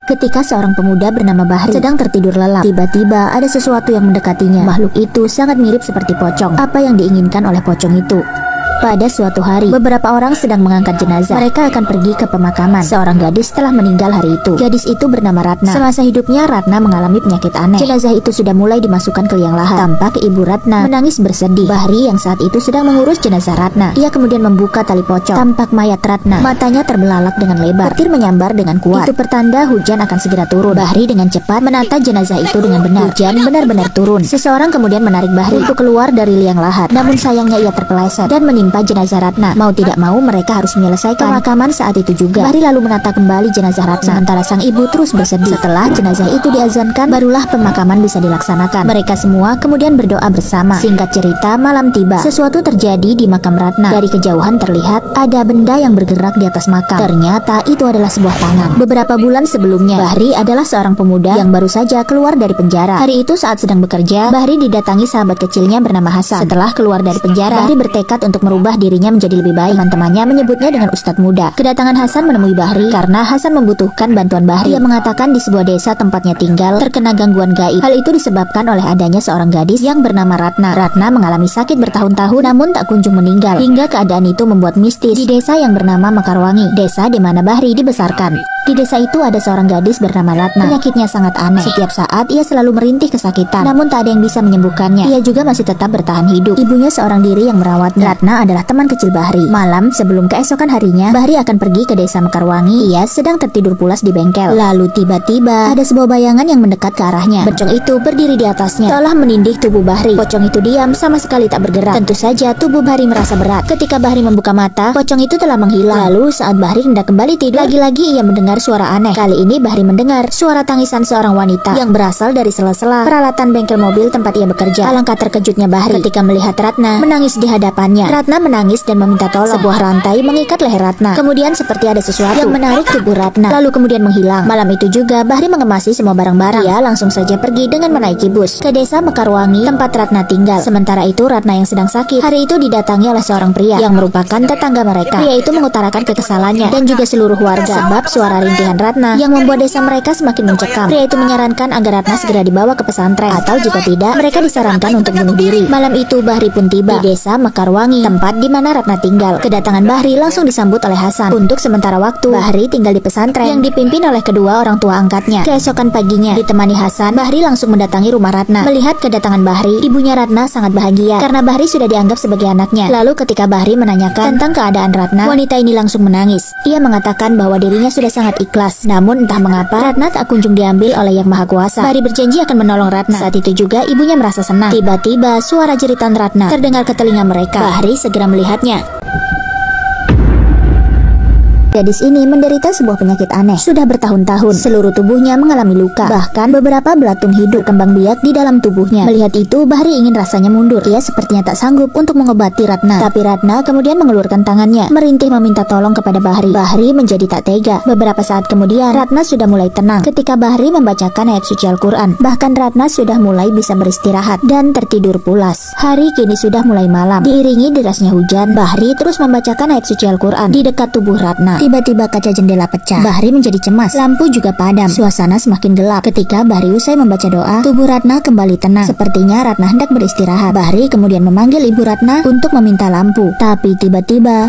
Ketika seorang pemuda bernama Bahri sedang tertidur lelap, tiba-tiba ada sesuatu yang mendekatinya. Makhluk itu sangat mirip seperti pocong. Apa yang diinginkan oleh pocong itu? Pada suatu hari, beberapa orang sedang mengangkat jenazah. Mereka akan pergi ke pemakaman. Seorang gadis telah meninggal hari itu. Gadis itu bernama Ratna. Semasa hidupnya, Ratna mengalami penyakit aneh. Jenazah itu sudah mulai dimasukkan ke liang lahat. Tampak ibu Ratna menangis bersedih. Bahri yang saat itu sedang mengurus jenazah Ratna. Ia kemudian membuka tali pocong. Tampak mayat Ratna. Matanya terbelalak dengan lebar. Petir menyambar dengan kuat. Itu pertanda hujan akan segera turun. Bahri dengan cepat menata jenazah itu dengan benar. Hujan benar-benar turun. Seseorang kemudian menarik Bahri untuk keluar dari liang lahat. Namun sayangnya ia terpeleset dan menimpa jenazah Ratna. Mau tidak mau mereka harus menyelesaikan pemakaman saat itu juga. Bahri lalu menata kembali jenazah Ratna. Sementara sang ibu terus bersedih. Setelah jenazah itu diazankan, barulah pemakaman bisa dilaksanakan. Mereka semua kemudian berdoa bersama. Singkat cerita, malam tiba. Sesuatu terjadi di makam Ratna. Dari kejauhan terlihat ada benda yang bergerak di atas makam. Ternyata itu adalah sebuah tangan. Beberapa bulan sebelumnya, Bahri adalah seorang pemuda yang baru saja keluar dari penjara. Hari itu saat sedang bekerja, Bahri didatangi sahabat kecilnya bernama Hasan. Setelah keluar dari penjara, Bahri bertekad untuk merubah dirinya menjadi lebih baik. Teman-temannya menyebutnya dengan Ustadz Muda. Kedatangan Hasan menemui Bahri karena Hasan membutuhkan bantuan Bahri. Ia mengatakan di sebuah desa tempatnya tinggal terkena gangguan gaib. Hal itu disebabkan oleh adanya seorang gadis yang bernama Ratna. Ratna mengalami sakit bertahun-tahun namun tak kunjung meninggal. Hingga keadaan itu membuat mistis di desa yang bernama Mekarwangi, desa di mana Bahri dibesarkan. Di desa itu ada seorang gadis bernama Ratna. Penyakitnya sangat aneh. Setiap saat ia selalu merintih kesakitan, namun tak ada yang bisa menyembuhkannya. Ia juga masih tetap bertahan hidup. Ibunya seorang diri yang merawatnya. Ratna adalah teman kecil Bahri. Malam sebelum keesokan harinya, Bahri akan pergi ke desa Mekarwangi. Ia sedang tertidur pulas di bengkel. Lalu tiba-tiba ada sebuah bayangan yang mendekat ke arahnya. Pocong itu berdiri di atasnya, seolah menindih tubuh Bahri. Pocong itu diam sama sekali tak bergerak. Tentu saja tubuh Bahri merasa berat. Ketika Bahri membuka mata, pocong itu telah menghilang. Lalu saat Bahri hendak kembali tidur, lagi-lagi ia mendengar suara aneh. Kali ini Bahri mendengar suara tangisan seorang wanita yang berasal dari sela-sela peralatan bengkel mobil tempat ia bekerja. Alangkah terkejutnya Bahri ketika melihat Ratna menangis di hadapannya. Ratna menangis dan meminta tolong. Sebuah rantai mengikat leher Ratna. Kemudian seperti ada sesuatu yang menarik tubuh Ratna, lalu kemudian menghilang. Malam itu juga Bahri mengemasi semua barang-barang. Ia langsung saja pergi dengan menaiki bus ke desa Mekarwangi tempat Ratna tinggal. Sementara itu Ratna yang sedang sakit hari itu didatangi oleh seorang pria yang merupakan tetangga mereka. Pria itu mengutarakan kekesalannya dan juga seluruh warga sebab suara rintihan Ratna yang membuat desa mereka semakin mencekam. Pria itu menyarankan agar Ratna segera dibawa ke pesantren, atau jika tidak, mereka disarankan untuk bunuh diri. Malam itu Bahri pun tiba di desa Mekarwangi, tempat di mana Ratna tinggal. Kedatangan Bahri langsung disambut oleh Hasan. Untuk sementara waktu, Bahri tinggal di pesantren yang dipimpin oleh kedua orang tua angkatnya. Keesokan paginya, ditemani Hasan, Bahri langsung mendatangi rumah Ratna. Melihat kedatangan Bahri, ibunya Ratna sangat bahagia karena Bahri sudah dianggap sebagai anaknya. Lalu ketika Bahri menanyakan tentang keadaan Ratna, wanita ini langsung menangis. Ia mengatakan bahwa dirinya sudah sangat ikhlas. Namun entah mengapa Ratna tak kunjung diambil oleh Yang Maha Kuasa. Bahri berjanji akan menolong Ratna. Saat itu juga ibunya merasa senang. Tiba-tiba suara jeritan Ratna terdengar ke telinga mereka. Bahri segera melihatnya. Gadis ini menderita sebuah penyakit aneh. Sudah bertahun-tahun, seluruh tubuhnya mengalami luka. Bahkan beberapa belatung hidup kembang biak di dalam tubuhnya. Melihat itu, Bahri ingin rasanya mundur. Ia sepertinya tak sanggup untuk mengobati Ratna. Tapi Ratna kemudian mengelurkan tangannya, merintih meminta tolong kepada Bahri. Bahri menjadi tak tega. Beberapa saat kemudian, Ratna sudah mulai tenang ketika Bahri membacakan ayat suci Al-Quran. Bahkan Ratna sudah mulai bisa beristirahat dan tertidur pulas. Hari kini sudah mulai malam. Diiringi derasnya hujan, Bahri terus membacakan ayat suci Al-Quran di dekat tubuh Ratna. Tiba-tiba kaca jendela pecah. Bahri menjadi cemas. Lampu juga padam. Suasana semakin gelap. Ketika Bahri usai membaca doa, tubuh Ratna kembali tenang. Sepertinya Ratna hendak beristirahat. Bahri kemudian memanggil ibu Ratna untuk meminta lampu. Tapi tiba-tiba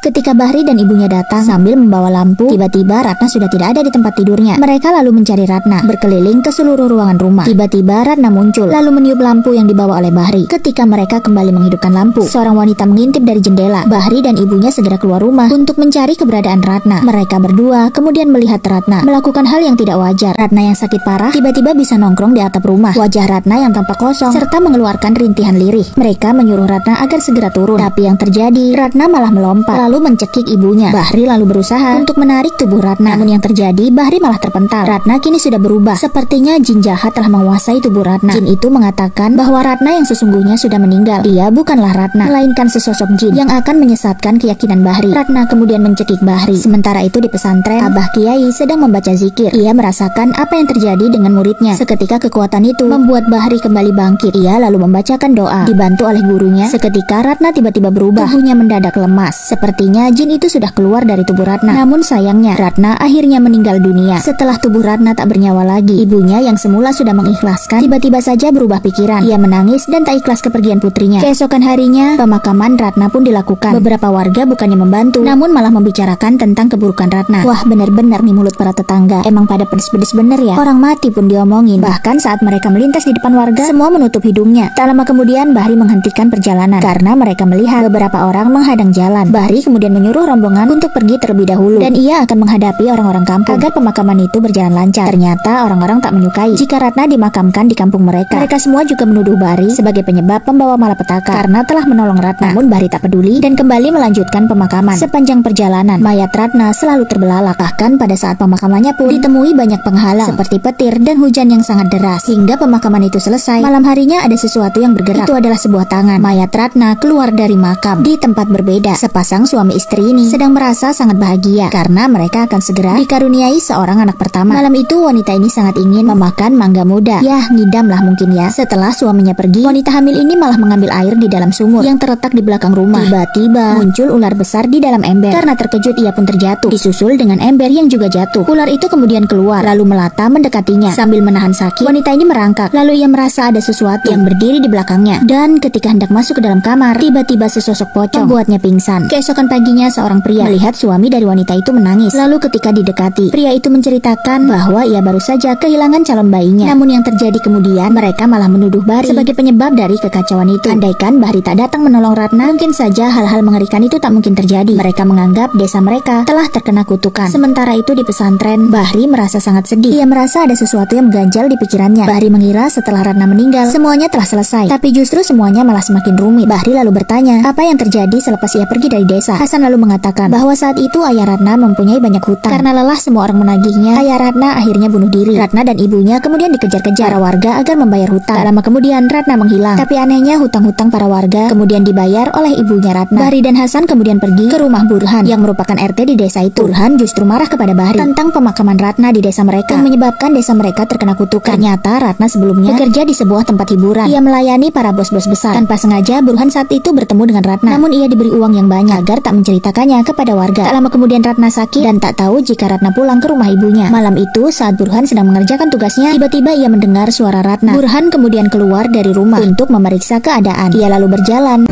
ketika Bahri dan ibunya datang sambil membawa lampu, tiba-tiba Ratna sudah tidak ada di tempat tidurnya. Mereka lalu mencari Ratna, berkeliling ke seluruh ruangan rumah. Tiba-tiba Ratna muncul, lalu meniup lampu yang dibawa oleh Bahri. Ketika mereka kembali menghidupkan lampu, seorang wanita mengintip dari jendela. Bahri dan ibunya segera keluar rumah untuk mencari keberadaan Ratna. Mereka berdua kemudian melihat Ratna melakukan hal yang tidak wajar. Ratna yang sakit parah tiba-tiba bisa nongkrong di atap rumah. Wajah Ratna yang tampak kosong serta mengeluarkan rintihan lirih. Mereka menyuruh Ratna agar segera turun. Tapi yang terjadi, Ratna malah melompat lalu mencekik ibunya. Bahri lalu berusaha untuk menarik tubuh Ratna. Namun yang terjadi, Bahri malah terpental. Ratna kini sudah berubah. Sepertinya jin jahat telah menguasai tubuh Ratna. Jin itu mengatakan bahwa Ratna yang sesungguhnya sudah meninggal. Dia bukanlah Ratna, melainkan sesosok jin yang akan menyesatkan keyakinan Bahri. Ratna kemudian mencekik Bahri. Sementara itu di pesantren, Abah Kiai sedang membaca zikir. Ia merasakan apa yang terjadi dengan muridnya. Seketika kekuatan itu membuat Bahri kembali bangkit. Ia lalu membacakan doa. Dibantu oleh gurunya, seketika Ratna tiba-tiba berubah. Tubuhnya mendadak lemas. Seperti Sepertinya jin itu sudah keluar dari tubuh Ratna. Namun sayangnya Ratna akhirnya meninggal dunia. Setelah tubuh Ratna tak bernyawa lagi, ibunya yang semula sudah mengikhlaskan tiba-tiba saja berubah pikiran. Ia menangis dan tak ikhlas kepergian putrinya. Keesokan harinya pemakaman Ratna pun dilakukan. Beberapa warga bukannya membantu, namun malah membicarakan tentang keburukan Ratna. Wah, benar-benar nih mulut para tetangga. Emang pada pedes-pedes bener ya. Orang mati pun diomongin. Bahkan saat mereka melintas di depan warga, semua menutup hidungnya. Tak lama kemudian Bahri menghentikan perjalanan karena mereka melihat beberapa orang menghadang jalan. Bahri kemudian menyuruh rombongan untuk pergi terlebih dahulu dan ia akan menghadapi orang-orang kampung agar pemakaman itu berjalan lancar. Ternyata orang-orang tak menyukai jika Ratna dimakamkan di kampung mereka. Mereka semua juga menuduh Bahri sebagai penyebab pembawa malapetaka karena telah menolong Ratna. Namun Bahri tak peduli dan kembali melanjutkan pemakaman. Sepanjang perjalanan, mayat Ratna selalu terbelalak. Bahkan pada saat pemakamannya pun ditemui banyak penghalang seperti petir dan hujan yang sangat deras. Hingga pemakaman itu selesai, malam harinya ada sesuatu yang bergerak. Itu adalah sebuah tangan. Mayat Ratna keluar dari makam. Di tempat berbeda, sepasang suami istri ini sedang merasa sangat bahagia karena mereka akan segera dikaruniai seorang anak pertama. Malam itu wanita ini sangat ingin memakan mangga muda. Yah, ngidam lah mungkin ya. Setelah suaminya pergi, wanita hamil ini malah mengambil air di dalam sumur yang terletak di belakang rumah. Tiba-tiba muncul ular besar di dalam ember. Karena terkejut ia pun terjatuh, disusul dengan ember yang juga jatuh. Ular itu kemudian keluar lalu melata mendekatinya. Sambil menahan sakit, wanita ini merangkak. Lalu ia merasa ada sesuatu yang berdiri di belakangnya. Dan ketika hendak masuk ke dalam kamar, tiba-tiba sesosok pocong membuatnya pingsan. Keesokan paginya seorang pria melihat suami dari wanita itu menangis. Lalu ketika didekati, pria itu menceritakan bahwa ia baru saja kehilangan calon bayinya. Namun yang terjadi kemudian, mereka malah menuduh Bahri sebagai penyebab dari kekacauan itu. Andaikan Bahri tak datang menolong Ratna, mungkin saja hal-hal mengerikan itu tak mungkin terjadi. Mereka menganggap desa mereka telah terkena kutukan. Sementara itu di pesantren, Bahri merasa sangat sedih. Ia merasa ada sesuatu yang mengganjal di pikirannya. Bahri mengira setelah Ratna meninggal, semuanya telah selesai. Tapi justru semuanya malah semakin rumit. Bahri lalu bertanya, apa yang terjadi selepas ia pergi dari desa? Hasan lalu mengatakan bahwa saat itu ayah Ratna mempunyai banyak hutang. Karena lelah semua orang menagihnya, ayah Ratna akhirnya bunuh diri. Ratna dan ibunya kemudian dikejar-kejar para warga agar membayar hutang. Tak lama kemudian Ratna menghilang. Tapi anehnya hutang-hutang para warga kemudian dibayar oleh ibunya Ratna. Bahri dan Hasan kemudian pergi ke rumah Burhan yang merupakan RT di desa itu. Burhan justru marah kepada Bahri tentang pemakaman Ratna di desa mereka yang menyebabkan desa mereka terkena kutukan. Ternyata Ratna sebelumnya bekerja di sebuah tempat hiburan. Ia melayani para bos-bos besar. Tanpa sengaja Burhan saat itu bertemu dengan Ratna. Namun ia diberi uang yang banyak agar tak menceritakannya kepada warga. Tak lama kemudian Ratna sakit dan tak tahu jika Ratna pulang ke rumah ibunya. Malam itu saat Burhan sedang mengerjakan tugasnya, tiba-tiba ia mendengar suara Ratna. Burhan kemudian keluar dari rumah untuk memeriksa keadaan. Ia lalu berjalan.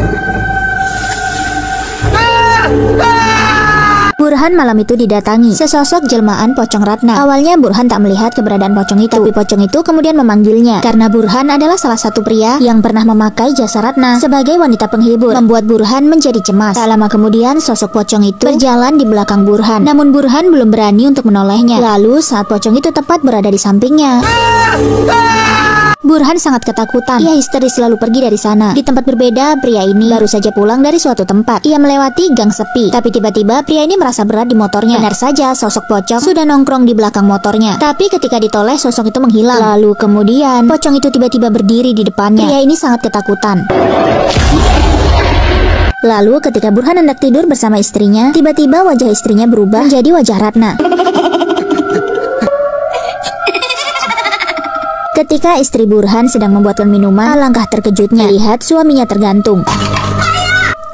Burhan malam itu didatangi sesosok jelmaan pocong Ratna. Awalnya Burhan tak melihat keberadaan pocong itu, tapi pocong itu kemudian memanggilnya karena Burhan adalah salah satu pria yang pernah memakai jasa Ratna sebagai wanita penghibur, membuat Burhan menjadi cemas. Tak lama kemudian sosok pocong itu berjalan di belakang Burhan, namun Burhan belum berani untuk menolehnya. Lalu saat pocong itu tepat berada di sampingnya, Burhan sangat ketakutan. Ia histeris lalu pergi dari sana. Di tempat berbeda, pria ini baru saja pulang dari suatu tempat. Ia melewati gang sepi, tapi tiba-tiba pria ini merasa berat di motornya. Benar saja, sosok pocong sudah nongkrong di belakang motornya. Tapi ketika ditoleh, sosok itu menghilang. Lalu kemudian, pocong itu tiba-tiba berdiri di depannya. Pria ini sangat ketakutan. Lalu ketika Burhan hendak tidur bersama istrinya, tiba-tiba wajah istrinya berubah menjadi wajah Ratna. Ketika istri Burhan sedang membuatkan minuman, alangkah terkejutnya lihat suaminya tergantung.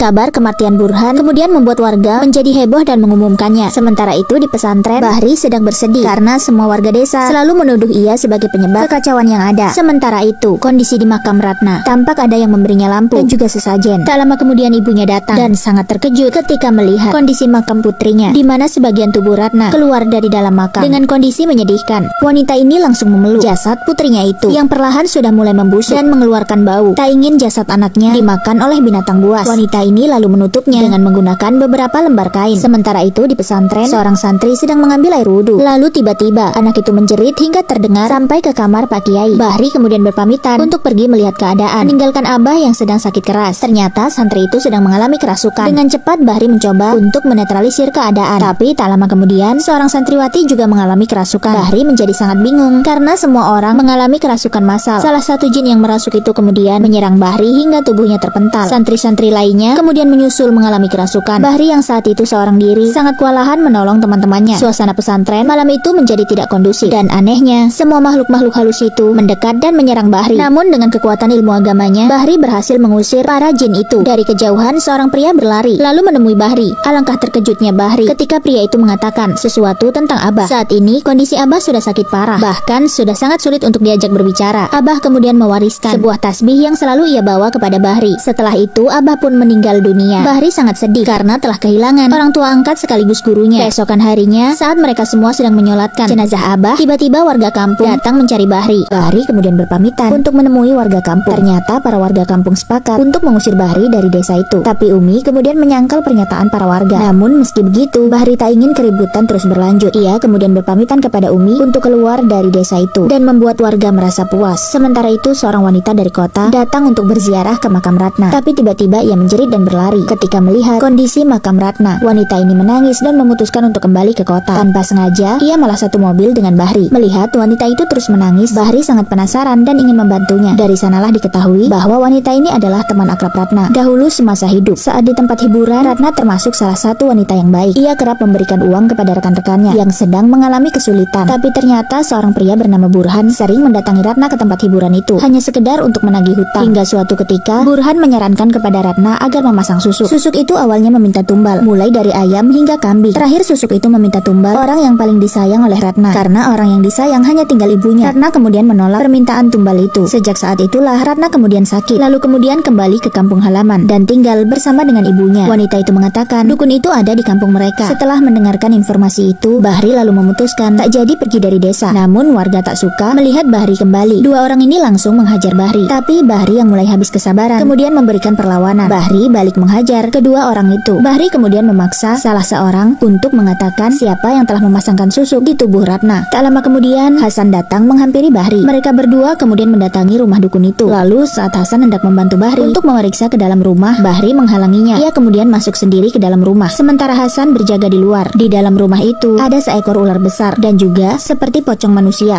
Kabar kematian Burhan kemudian membuat warga menjadi heboh dan mengumumkannya. Sementara itu di pesantren, Bahri sedang bersedih karena semua warga desa selalu menuduh ia sebagai penyebab kekacauan yang ada. Sementara itu, kondisi di makam Ratna tampak ada yang memberinya lampu dan juga sesajen. Tak lama kemudian ibunya datang dan sangat terkejut ketika melihat kondisi makam putrinya, di mana sebagian tubuh Ratna keluar dari dalam makam dengan kondisi menyedihkan. Wanita ini langsung memeluk jasad putrinya itu yang perlahan sudah mulai membusuk dan mengeluarkan bau. Tak ingin jasad anaknya dimakan oleh binatang buas. Wanita ini lalu menutupnya dengan menggunakan beberapa lembar kain. Sementara itu di pesantren, seorang santri sedang mengambil air wudhu. Lalu tiba-tiba anak itu menjerit hingga terdengar sampai ke kamar Pak Kiai. Bahri kemudian berpamitan untuk pergi melihat keadaan, meninggalkan Abah yang sedang sakit keras. Ternyata santri itu sedang mengalami kerasukan. Dengan cepat Bahri mencoba untuk menetralisir keadaan. Tapi tak lama kemudian seorang santriwati juga mengalami kerasukan. Bahri menjadi sangat bingung karena semua orang mengalami kerasukan massal. Salah satu jin yang merasuk itu kemudian menyerang Bahri hingga tubuhnya terpental. Santri-santri lainnya kemudian menyusul mengalami kerasukan. Bahri yang saat itu seorang diri sangat kewalahan menolong teman-temannya. Suasana pesantren malam itu menjadi tidak kondusif, dan anehnya semua makhluk-makhluk halus itu mendekat dan menyerang Bahri. Namun dengan kekuatan ilmu agamanya, Bahri berhasil mengusir para jin itu. Dari kejauhan seorang pria berlari lalu menemui Bahri. Alangkah terkejutnya Bahri ketika pria itu mengatakan sesuatu tentang Abah. Saat ini kondisi Abah sudah sakit parah, bahkan sudah sangat sulit untuk diajak berbicara. Abah kemudian mewariskan sebuah tasbih yang selalu ia bawa kepada Bahri. Setelah itu Abah pun meninggal dunia. Bahri sangat sedih karena telah kehilangan orang tua angkat sekaligus gurunya. Keesokan harinya saat mereka semua sedang menyolatkan jenazah Abah, tiba-tiba warga kampung datang mencari Bahri. Bahri kemudian berpamitan untuk menemui warga kampung. Ternyata para warga kampung sepakat untuk mengusir Bahri dari desa itu. Tapi Umi kemudian menyangkal pernyataan para warga. Namun meski begitu, Bahri tak ingin keributan terus berlanjut. Ia kemudian berpamitan kepada Umi untuk keluar dari desa itu dan membuat warga merasa puas. Sementara itu seorang wanita dari kota datang untuk berziarah ke makam Ratna. Tapi tiba-tiba ia menjerit dan berlari ketika melihat kondisi makam Ratna. Wanita ini menangis dan memutuskan untuk kembali ke kota. Tanpa sengaja, ia malah satu mobil dengan Bahri. Melihat wanita itu terus menangis, Bahri sangat penasaran dan ingin membantunya. Dari sanalah diketahui bahwa wanita ini adalah teman akrab Ratna dahulu semasa hidup. Saat di tempat hiburan, Ratna termasuk salah satu wanita yang baik. Ia kerap memberikan uang kepada rekan-rekannya yang sedang mengalami kesulitan. Tapi ternyata seorang pria bernama Burhan sering mendatangi Ratna ke tempat hiburan itu hanya sekedar untuk menagih hutang. Hingga suatu ketika, Burhan menyarankan kepada Ratna agar memasang susuk. Susuk itu awalnya meminta tumbal, mulai dari ayam hingga kambing. Terakhir susuk itu meminta tumbal orang yang paling disayang oleh Ratna. Karena orang yang disayang hanya tinggal ibunya. Ratna kemudian menolak permintaan tumbal itu. Sejak saat itulah Ratna kemudian sakit, lalu kemudian kembali ke kampung halaman dan tinggal bersama dengan ibunya. Wanita itu mengatakan dukun itu ada di kampung mereka. Setelah mendengarkan informasi itu, Bahri lalu memutuskan tak jadi pergi dari desa. Namun warga tak suka melihat Bahri kembali. Dua orang ini langsung menghajar Bahri. Tapi Bahri yang mulai habis kesabaran kemudian memberikan perlawanan. Bahri balik menghajar kedua orang itu. Bahri kemudian memaksa salah seorang untuk mengatakan siapa yang telah memasangkan susuk di tubuh Ratna. Tak lama kemudian Hasan datang menghampiri Bahri. Mereka berdua kemudian mendatangi rumah dukun itu. Lalu saat Hasan hendak membantu Bahri untuk memeriksa ke dalam rumah, Bahri menghalanginya. Ia kemudian masuk sendiri ke dalam rumah, sementara Hasan berjaga di luar. Di dalam rumah itu ada seekor ular besar dan juga seperti pocong manusia.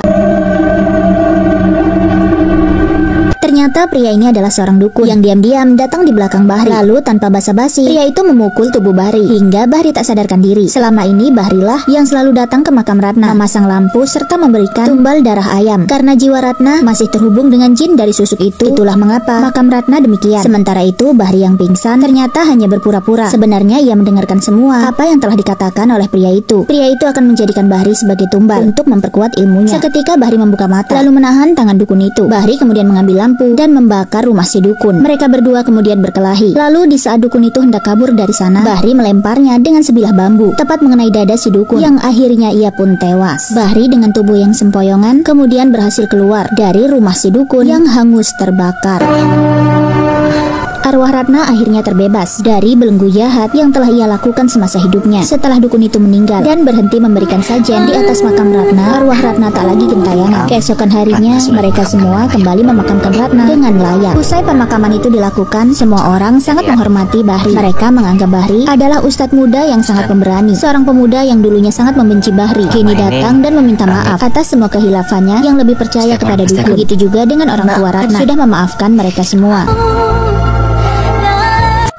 Ternyata pria ini adalah seorang dukun yang diam-diam datang di belakang Bahri. Lalu tanpa basa-basi, pria itu memukul tubuh Bahri hingga Bahri tak sadarkan diri. Selama ini Bahrilah yang selalu datang ke makam Ratna, memasang lampu serta memberikan tumbal darah ayam. Karena jiwa Ratna masih terhubung dengan jin dari susuk itu, itulah mengapa makam Ratna demikian. Sementara itu Bahri yang pingsan ternyata hanya berpura-pura. Sebenarnya ia mendengarkan semua apa yang telah dikatakan oleh pria itu. Pria itu akan menjadikan Bahri sebagai tumbal untuk memperkuat ilmunya. Seketika Bahri membuka mata lalu menahan tangan dukun itu. Bahri kemudian mengambil lampu dan membakar rumah si dukun. Mereka berdua kemudian berkelahi. Lalu di saat dukun itu hendak kabur dari sana, Bahri melemparnya dengan sebilah bambu tepat mengenai dada si dukun yang akhirnya ia pun tewas. Bahri dengan tubuh yang sempoyongan kemudian berhasil keluar dari rumah si dukun yang hangus terbakar. Arwah Ratna akhirnya terbebas dari belenggu jahat yang telah ia lakukan semasa hidupnya. Setelah dukun itu meninggal dan berhenti memberikan sajen di atas makam Ratna, arwah Ratna tak lagi gentayangan. Keesokan harinya, mereka semua kembali memakamkan Ratna dengan layak. Usai pemakaman itu dilakukan, semua orang sangat menghormati Bahri. Mereka menganggap Bahri adalah ustadz muda yang sangat pemberani. Seorang pemuda yang dulunya sangat membenci Bahri, kini datang dan meminta maaf atas semua kehilafannya yang lebih percaya kepada dukun. Begitu juga dengan orang tua Ratna, sudah memaafkan mereka semua.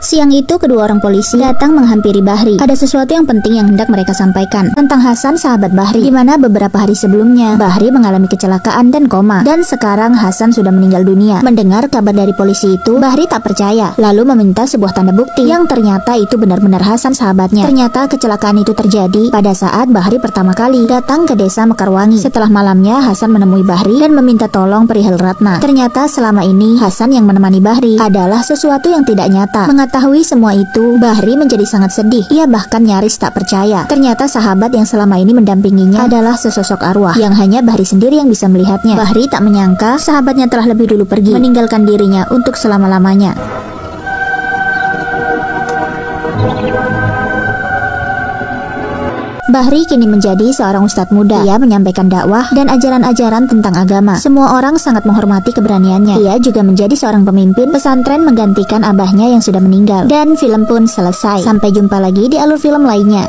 Siang itu kedua orang polisi datang menghampiri Bahri. Ada sesuatu yang penting yang hendak mereka sampaikan tentang Hasan sahabat Bahri, di mana beberapa hari sebelumnya Bahri mengalami kecelakaan dan koma, dan sekarang Hasan sudah meninggal dunia. Mendengar kabar dari polisi itu, Bahri tak percaya, lalu meminta sebuah tanda bukti yang ternyata itu benar-benar Hasan sahabatnya. Ternyata kecelakaan itu terjadi pada saat Bahri pertama kali datang ke desa Mekarwangi. Setelah malamnya Hasan menemui Bahri dan meminta tolong perihal Ratna. Ternyata selama ini Hasan yang menemani Bahri adalah sesuatu yang tidak nyata. Mengetahui semua itu, Bahri menjadi sangat sedih. Ia bahkan nyaris tak percaya. Ternyata sahabat yang selama ini mendampinginya adalah sesosok arwah yang hanya Bahri sendiri yang bisa melihatnya. Bahri tak menyangka sahabatnya telah lebih dulu pergi, meninggalkan dirinya untuk selama-lamanya. Bahri kini menjadi seorang ustadz muda. Ia menyampaikan dakwah dan ajaran-ajaran tentang agama. Semua orang sangat menghormati keberaniannya. Ia juga menjadi seorang pemimpin pesantren menggantikan abahnya yang sudah meninggal. Dan film pun selesai. Sampai jumpa lagi di alur film lainnya.